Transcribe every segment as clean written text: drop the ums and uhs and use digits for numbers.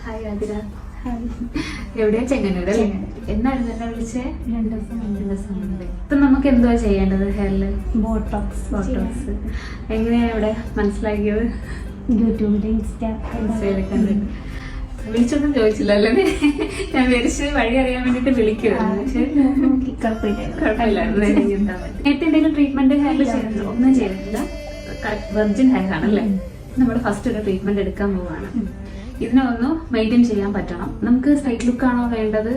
Hi Athira. എവിടെയാ? ചെങ്ങന്നൂർ അല്ലേ? എന്നായിരുന്നു എന്നെ വിളിച്ചേ? 2 ദിവസം മുമ്പ്. ഇപ്പം നമുക്ക് എന്തുവാ ചെയ്യേണ്ടത് ഹെയറിൽ? ബോട്ടോക്സ് എങ്ങനെയാ ഇവിടെ മനസ്സിലാക്കിയത്? യൂട്യൂബിൽ ഇൻസ്റ്റയിലൊക്കെ കണ്ടിട്ട്. വിളിച്ചൊന്നും ചോദിച്ചില്ലല്ലോ. ഞാൻ വിളിച്ച് വഴി അറിയാൻ വേണ്ടിട്ട് വിളിക്കുവായിരുന്നു. പക്ഷെ കുഴപ്പമില്ലായിരുന്നു. നേരത്തെ എന്തെങ്കിലും ട്രീറ്റ്മെന്റ് ഹെയറിൽ ചെയ്തിട്ടുണ്ടോ? ഒന്നും ചെയ്തിട്ടില്ല. വെർജിൻ ഹെയർ ആണല്ലേ? നമ്മൾ ഫസ്റ്റ് ഒരു ട്രീറ്റ്മെന്റ് എടുക്കാൻ പോവാണ്. ഇതിനൊന്ന് മെയിൻറ്റെയിൻ ചെയ്യാൻ പറ്റണം. നമുക്ക് സ്ട്രൈറ്റ് ലുക്ക് ആണോ വേണ്ടത്?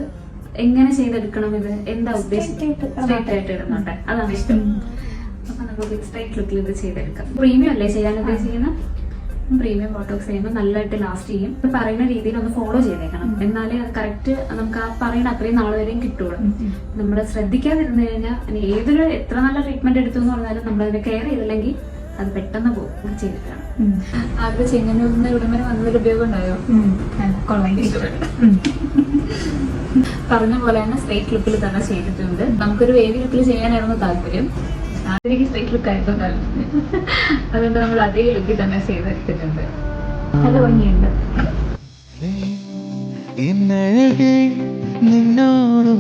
എങ്ങനെ ചെയ്തെടുക്കണം? ഇത് എന്താ ഉദ്ദേശിച്ചത്? സ്ട്രൈറ്റ് ആയിട്ട് ഇടുന്നുണ്ട്, അതാണ് ഇഷ്ടം. അപ്പൊ നമുക്ക് സ്ട്രൈറ്റ് ലുക്കിൽ ഇത് ചെയ്തെടുക്കാം. പ്രീമിയം അല്ലേ ചെയ്യാൻ ഉദ്ദേശിക്കുന്നത്? പ്രീമിയം ബോട്ടോക്സ് ചെയ്യുമ്പോൾ നല്ലതായിട്ട് ലാസ്റ്റ് ചെയ്യും. ഇപ്പൊ പറയുന്ന രീതിയിൽ ഒന്ന് ഫോളോ ചെയ്തേക്കണം. എന്നാലേ അത് കറക്റ്റ് നമുക്ക് ആ പറയുന്ന അത്രയും നാൾ വരെയും കിട്ടുള്ളൂ. നമ്മൾ ശ്രദ്ധിക്കാതിരുന്നു കഴിഞ്ഞാൽ ഏതൊരു എത്ര നല്ല ട്രീറ്റ്മെന്റ് എടുത്തു എന്ന് പറഞ്ഞാലും നമ്മളതിനെ കെയർ ചെയ്തില്ലെങ്കിൽ അത് പെട്ടെന്ന് പോകും. ചെയ്തിട്ടാണ് ആദ്യം ചെങ്ങന്നൂരിൽ ഇവിടം വരെ വന്നൊരു ഉപയോഗം ഉണ്ടായോ? പറഞ്ഞ പോലെ തന്നെ സ്ട്രൈറ്റ് ലുക്കിൽ തന്നെ ചെയ്തിട്ടുണ്ട്. നമുക്കൊരു വേവി ലുക്കിൽ ചെയ്യാനായിരുന്നു താല്പര്യം. ആദ്യം സ്ട്രൈറ്റ് ലുക്ക് ആയിരുന്നു താല്പര്യം. അതുകൊണ്ട് നമ്മൾ അതേ ലുക്കിൽ തന്നെ ചെയ്തെടുത്തിട്ടുണ്ട്. നല്ല ഭംഗിയുണ്ട്. നിന്നോട്